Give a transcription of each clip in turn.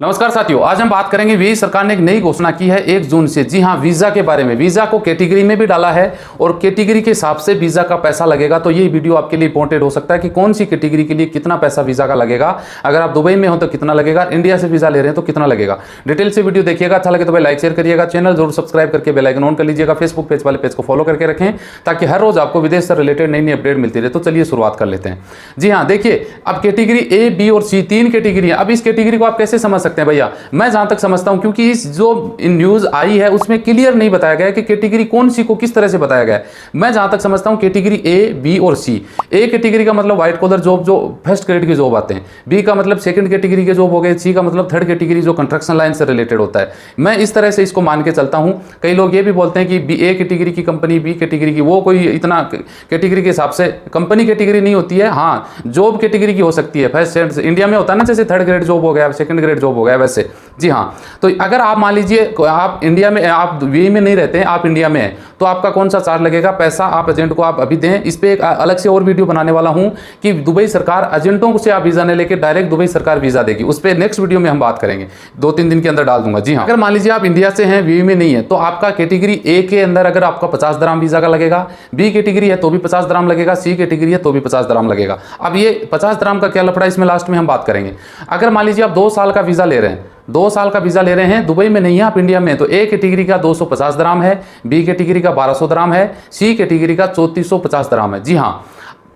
नमस्कार साथियों, आज हम बात करेंगे वीई सरकार ने एक नई घोषणा की है 1 जून से। जी हां, वीजा के बारे में। वीजा को कैटेगरी में भी डाला है और कैटेगरी के हिसाब से वीजा का पैसा लगेगा। तो ये वीडियो आपके लिए इंपॉर्टेंट हो सकता है कि कौन सी कैटेगरी के लिए कितना पैसा वीजा का लगेगा। अगर आप दुबई में हो तो कितना लगेगा, इंडिया से वीजा ले रहे हैं तो कितना लगेगा। डिटेल से वीडियो देखिएगा। अच्छा लगे तो भाई लाइक शेयर करिएगा, चैनल जरूर सब्सक्राइब करके बेल आइकन ऑन कर लीजिएगा। फेसबुक पेज वाले पेज को फॉलो करके रखें ताकि हर रोज आपको विदेश से रिलेटेड नई नई अपडेट मिलती रहे। तो चलिए शुरुआत कर लेते हैं। जी हाँ, देखिए अब कैटेगरी ए, बी और सी 3 कैटेगरी है। अब इस कैटेगरी को आप कैसे समझ सकते हैं भैया, मैं जहां तक समझता हूं, क्योंकि इस जो न्यूज आई है उसमें क्लियर नहीं बताया गया है कि कैटेगरी कौन सी को किस तरह से बताया गया है। मैं जहां तक समझता हूं कैटेगरी ए, बी और सी। ए कैटेगरी का मतलब व्हाइट कॉलर जॉब, जो फर्स्ट ग्रेड की जॉब आते हैं। बी का मतलब सेकंड कैटेगरी के जॉब हो गए। सी का मतलब थर्ड कैटेगरी जो कंस्ट्रक्शन लाइन से रिलेटेड होता है। मैं इस तरह से इसको मान के चलता हूं। कई लोग ये भी बोलते हैं कि बी ए कैटेगरी की कंपनी, बी कैटेगरी की, वो कोई इतना कैटेगरी के हिसाब से कंपनी कैटेगरी नहीं होती है। हाँ, जॉब कैटेगरी की हो सकती है। फर्स्ट इंडिया में होता है ना, जैसे थर्ड ग्रेड जॉब हो गया, सेकंड ग्रेड जॉब हो गया, वैसे। जी हाँ, तो अगर आप मान लीजिए आप इंडिया में, आप वीई में नहीं रहते हैं, आप इंडिया में हैं, तो आपका कौन सा चार्ज लगेगा, पैसा आप एजेंट को आप अभी दें। इस पे एक अलग से और वीडियो बनाने वाला हूं कि दुबई सरकार एजेंटों से आप वीजा नहीं लेके डायरेक्ट दुबई सरकार वीजा देगी। उस पे नेक्स्ट वीडियो में हम बात करेंगे, 2-3 दिन के अंदर डाल दूंगा। जी हाँ, अगर मान लीजिए आप इंडिया से हैं, वीई में नहीं है, तो आपका कैटेगरी ए के अंदर अगर आपका 50 दराम वीजा का लगेगा, बी कैटेगरी है तो भी 50 दराम लगेगा, सी कैटेगरी है तो भी 50 दराम लगेगा। अब ये 50 दराम का क्या लफड़ा, इसमें लास्ट में हम बात करेंगे। अगर मान लीजिए आप 2 साल का वीजा ले रहे हैं, 2 साल का वीजा ले रहे हैं, दुबई में नहीं है, आप इंडिया में, तो ए कैटेगरी का 250 दराम है, बी कैटेगरी का 1200 दराम है, सी कैटेगरी का 3450 दराम है। जी हाँ,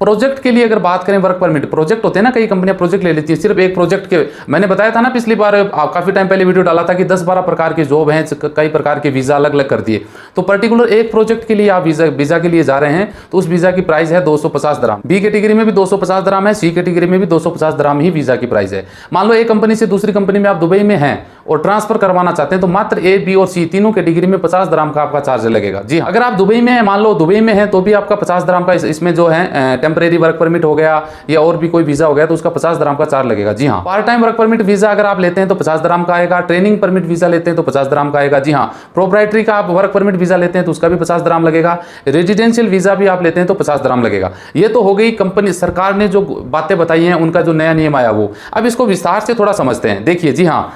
प्रोजेक्ट के लिए अगर बात करें, वर्क परमिट प्रोजेक्ट होते हैं ना, कई कंपनियां प्रोजेक्ट ले लेती है सिर्फ एक प्रोजेक्ट के। मैंने बताया था ना पिछली बार, काफी टाइम पहले वीडियो डाला था कि 10-12 प्रकार के जॉब हैं, कई प्रकार के वीजा अलग अलग कर दिए। तो पर्टिकुलर एक प्रोजेक्ट के लिए आप वीजा के लिए जा रहे हैं तो उस वीजा की प्राइस है 250 दराम। बी कैटेगरी में भी 250 दराम है, सी कैटेगरी में भी 250 दराम ही वीजा की प्राइस है। मान लो एक कंपनी से दूसरी कंपनी में आप दुबई में हैं और ट्रांसफर करवाना चाहते हैं, तो मात्र ए, बी और सी तीनों कैटेगरी में 50 दराम का आपका चार्ज लगेगा। जी, अगर आप दुबई में है, मान लो दुबई में है, तो भी आपका 50 दराम का इसमें जो है टेम्परेरी वर्क परमिट हो गया या और भी कोई वीजा हो गया तो उसका 50 दराम का चार्ज लगेगा। जी हाँ, part time work permit visa अगर आप लेते हैं तो 50 दराम का आएगा। ट्रेनिंग परमिट वीजा लेते हैं तो 50 दराम का आएगा। जी हाँ, प्रोप्राइटरी का आप वर्क परमिट वीजा लेते हैं तो उसका भी 50 दराम लगेगा। रेजिडेंशियल वीजा भी आप लेते हैं तो 50 दराम लगेगा। ये तो हो गई कंपनी सरकार ने जो बातें बताई हैं, उनका जो नया नियम आया वो। अब इसको विस्तार से थोड़ा समझते हैं। देखिए, जी हाँ,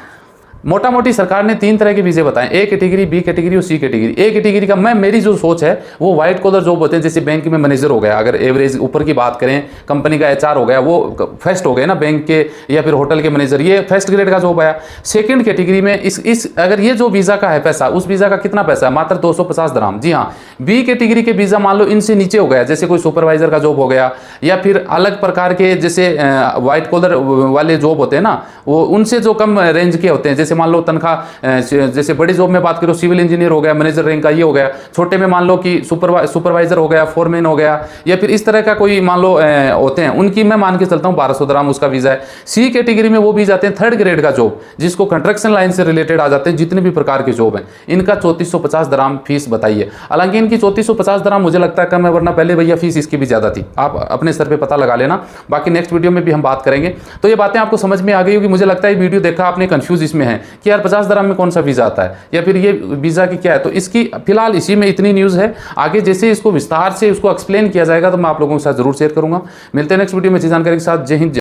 मोटा मोटी सरकार ने 3 तरह के वीजे बताए, ए कैटेगरी, बी कैटेगरी और सी कैटेगरी। ए कैटेगरी का मेरी जो सोच है वो व्हाइट कॉलर जॉब होते हैं, जैसे बैंक में मैनेजर हो गया, अगर एवरेज ऊपर की बात करें, कंपनी का एचआर हो गया, वो फर्स्ट हो गए ना, बैंक के या फिर होटल के मैनेजर, ये फर्स्ट ग्रेड का जॉब आया। सेकंड कैटेगरी में इस अगर ये जो वीजा का है पैसा, उस वीजा का कितना पैसा है, मात्र 250 दराम। जी हाँ, बी कैटेगरी के वीजा मान लो इनसे नीचे हो गया, जैसे कोई सुपरवाइजर का जॉब हो गया या फिर अलग प्रकार के जैसे व्हाइट कॉलर वाले जॉब होते हैं ना, वो उनसे जो कम रेंज के होते हैं, जैसे मान लो तनख्वाह, जैसे बड़ी जॉब में बात करो, सिविल इंजीनियर हो गया, मैनेजर रैंक का ये हो गया। छोटे में मान लो कि सुपरवाइजर हो गया, फोरमैन हो गया, या फिर इस तरह का कोई मान लो होते हैं, उनकी मैं मान के चलता हूँ 1200 दराम उसका वीजा है। सी कैटेगरी में वो भी जाते हैं थर्ड ग्रेड का जॉब, जिसको कंस्ट्रक्शन लाइन से रिलेटेड आ जाते हैं, जितने भी प्रकार के जॉब हैं, इनका 3450 दराम फीस बताइए। हालांकि इनकी 3450 दराम मुझे लगता है कम है, वरना पहले भैया फीस इसकी भी ज्यादा थी। आप अपने सर पे पता लगा लेना, बाकी नेक्स्ट वीडियो में भी हम बात करेंगे। तो ये बातें आपको समझ में आ गई होगी, मुझे लगता है वीडियो देखा आपने, कंफ्यूज इसमें है कि यार 50 दराम में कौन सा वीजा आता है या फिर ये वीजा की क्या है। तो इसकी फिलहाल इसी में इतनी न्यूज़ है। आगे जैसे इसको विस्तार से उसको एक्सप्लेन किया जाएगा तो मैं आप लोगों के साथ जरूर शेयर करूंगा। मिलते हैं नेक्स्ट वीडियो में अच्छी जानकारी के साथ। जय हिंद।